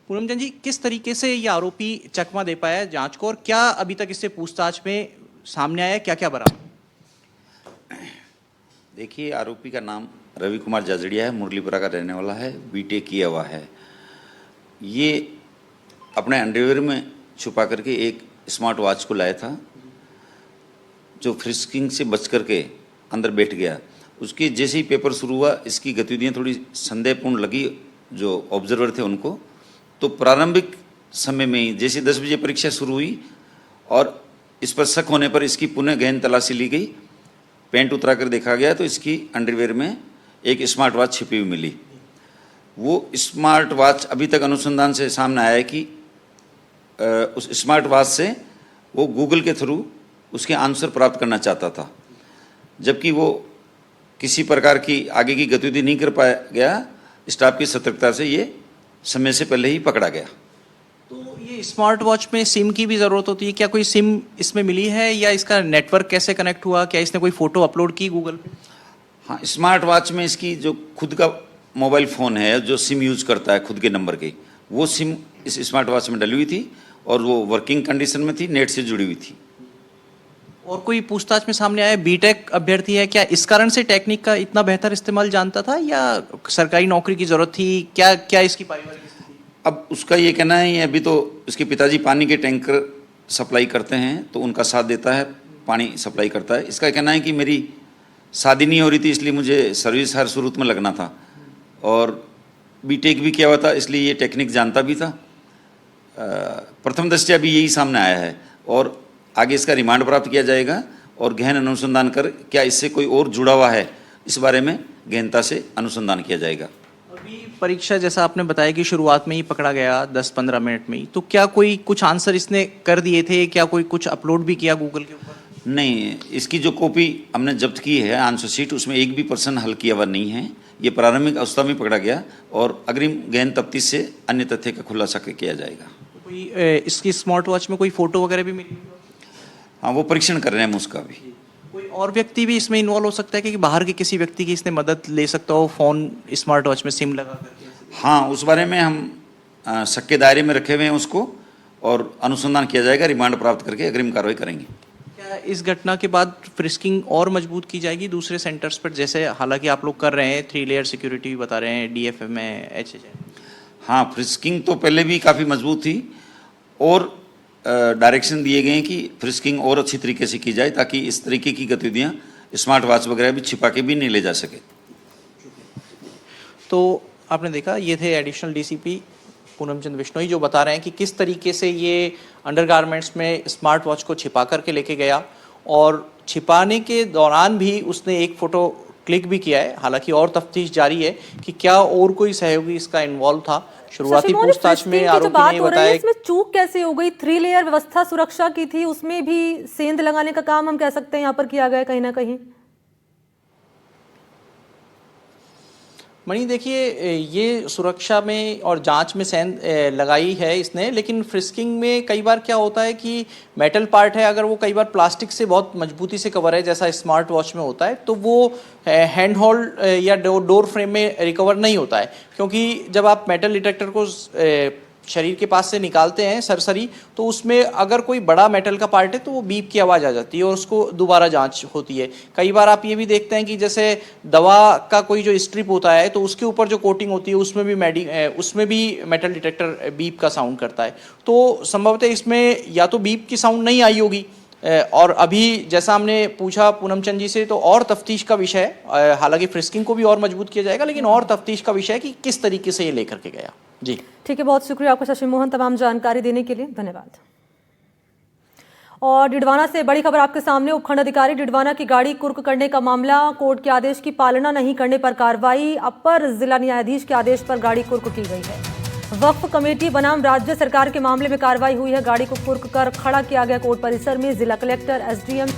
पूनम चंद जी, किस तरीके से ये आरोपी चकमा दे पाया है जांच को और क्या अभी तक इससे पूछताछ में सामने आया है, क्या क्या बरामद? देखिए, आरोपी का नाम रवि कुमार जाजड़िया है, मुरलीपुरा का रहने वाला है, बीटेक किया हुआ है। ये अपने अंडरवियर में छुपा करके एक स्मार्ट वॉच को लाया था, जो फ्रिस्किंग से बच करके अंदर बैठ गया। उसके जैसे ही पेपर शुरू हुआ, इसकी गतिविधियां थोड़ी संदेहपूर्ण लगी जो ऑब्जर्वर थे उनको। तो प्रारंभिक समय में ही जैसे 10 बजे परीक्षा शुरू हुई और इस पर शक होने पर इसकी पुनः गहन तलाशी ली गई। पैंट उतरा कर देखा गया तो इसकी अंडरवियर में एक स्मार्ट वॉच छिपी हुई मिली। वो स्मार्ट वॉच अभी तक अनुसंधान से सामने आया है कि उस स्मार्ट वॉच से वो गूगल के थ्रू उसके आंसर प्राप्त करना चाहता था, जबकि वो किसी प्रकार की आगे की गतिविधि नहीं कर पाया गया। स्टाफ की सतर्कता से ये समय से पहले ही पकड़ा गया। तो ये स्मार्ट वॉच में सिम की भी ज़रूरत होती है, क्या कोई सिम इसमें मिली है या इसका नेटवर्क कैसे कनेक्ट हुआ, क्या इसने कोई फ़ोटो अपलोड की गूगल पे? हाँ, स्मार्ट वॉच में इसकी जो खुद का मोबाइल फ़ोन है जो सिम यूज़ करता है खुद के नंबर की, वो सिम इस स्मार्ट वॉच में डली हुई थी और वो वर्किंग कंडीशन में थी, नेट से जुड़ी हुई थी। और कोई पूछताछ में सामने आया बीटेक अभ्यर्थी है, क्या इस कारण से टेक्निक का इतना बेहतर इस्तेमाल जानता था या सरकारी नौकरी की ज़रूरत थी, क्या क्या इसकी पारिवारिक स्थिति? अब उसका ये कहना है, अभी तो इसके पिताजी पानी के टैंकर सप्लाई करते हैं तो उनका साथ देता है, पानी सप्लाई करता है। इसका कहना है कि मेरी शादी नहीं हो रही थी इसलिए मुझे सर्विस हर सूरत में लगना था और बीटेक भी किया हुआ था इसलिए ये टेक्निक जानता भी था। प्रथम दृष्टया भी यही सामने आया है और आगे इसका रिमांड प्राप्त किया जाएगा और गहन अनुसंधान कर क्या इससे कोई और जुड़ा हुआ है इस बारे में गहनता से अनुसंधान किया जाएगा। अभी परीक्षा जैसा आपने बताया कि शुरुआत में ही पकड़ा गया 10-15 मिनट में ही, तो क्या कोई कुछ आंसर इसने कर दिए थे, क्या कोई कुछ अपलोड भी किया गूगल के ऊपर? नहीं, इसकी जो कॉपी हमने जब्त की है आंसर शीट, उसमें एक भी प्रश्न हल किया हुआ नहीं है। ये प्रारंभिक अवस्था में पकड़ा गया और अग्रिम गहन तफ्तीश से अन्य तथ्य का खुलासा किया जाएगा। कोई इसकी स्मार्ट वॉच में कोई फोटो वगैरह भी मिली? हाँ, वो परीक्षण कर रहे हैं हम उसका भी। कोई और व्यक्ति भी इसमें इन्वॉल्व हो सकता है कि बाहर के किसी व्यक्ति की इसने मदद ले सकता हो फ़ोन स्मार्ट वॉच में सिम लगा करके? हाँ, उस बारे में हम शक के दायरे में रखे हुए हैं उसको और अनुसंधान किया जाएगा। रिमांड प्राप्त करके अग्रिम कार्रवाई करेंगे। क्या इस घटना के बाद फ्रिस्किंग और मजबूत की जाएगी दूसरे सेंटर्स पर, जैसे हालांकि आप लोग कर रहे हैं, 3 लेयर सिक्योरिटी भी बता रहे हैं, DFM है, HH है? हाँ, फ्रिस्किंग तो पहले भी काफ़ी मजबूत थी और डायरेक्शन दिए गए हैं कि फ्रिस्किंग और अच्छी तरीके से की जाए ताकि इस तरीके की गतिविधियां स्मार्ट वॉच वगैरह भी छिपा के भी नहीं ले जा सके। तो आपने देखा, ये थे एडिशनल DCP पूनम चंद बिश्नोई जो बता रहे हैं कि किस तरीके से ये अंडरगारमेंट्स में स्मार्ट वॉच को छिपा करके लेके गया और छिपाने के दौरान भी उसने एक फ़ोटो क्लिक भी किया है। हालांकि और तफ्तीश जारी है कि क्या और कोई सहयोगी इसका इन्वॉल्व था। शुरुआती पूछताछ में आरोपी ने बताया, इसमें चूक कैसे हो गई? 3 लेयर व्यवस्था सुरक्षा की थी, उसमें भी सेंध लगाने का काम हम कह सकते हैं यहाँ पर किया गया कहीं ना कहीं। मणि देखिए, ये सुरक्षा में और जांच में सेंध लगाई है इसने, लेकिन फ्रिस्किंग में कई बार क्या होता है कि मेटल पार्ट है, अगर वो कई बार प्लास्टिक से बहुत मजबूती से कवर है जैसा स्मार्ट वॉच में होता है, तो वो हैंड होल्ड या डोर फ्रेम में रिकवर नहीं होता है, क्योंकि जब आप मेटल डिटेक्टर को शरीर के पास से निकालते हैं सरसरी, तो उसमें अगर कोई बड़ा मेटल का पार्ट है तो वो बीप की आवाज़ आ जाती है और उसको दोबारा जांच होती है। कई बार आप ये भी देखते हैं कि जैसे दवा का कोई जो स्ट्रिप होता है तो उसके ऊपर जो कोटिंग होती है उसमें भी मेटल डिटेक्टर बीप का साउंड करता है। तो संभवतः इसमें या तो बीप की साउंड नहीं आई होगी और अभी जैसा हमने पूछा पूनम चंद जी से, तो और तफ्तीश का विषय है। हालांकि फ्रिस्किंग को भी और मजबूत किया जाएगा, लेकिन और तफ्तीश का विषय है कि किस तरीके से ये लेकर के गया। जी ठीक है, बहुत शुक्रिया आपका शशि मोहन, तमाम जानकारी देने के लिए धन्यवाद। और डिडवाना से बड़ी खबर आपके सामने। उपखंड अधिकारी डिडवाना की गाड़ी कुर्क करने का मामला, कोर्ट के आदेश की पालना नहीं करने पर कार्रवाई। अपर जिला न्यायाधीश के आदेश पर गाड़ी कुर्क की गई है। वक्फ कमेटी बनाम राज्य सरकार के मामले में कार्रवाई हुई है। गाड़ी को कुर्क कर खड़ा किया गया कोर्ट परिसर में। जिला कलेक्टर, SDM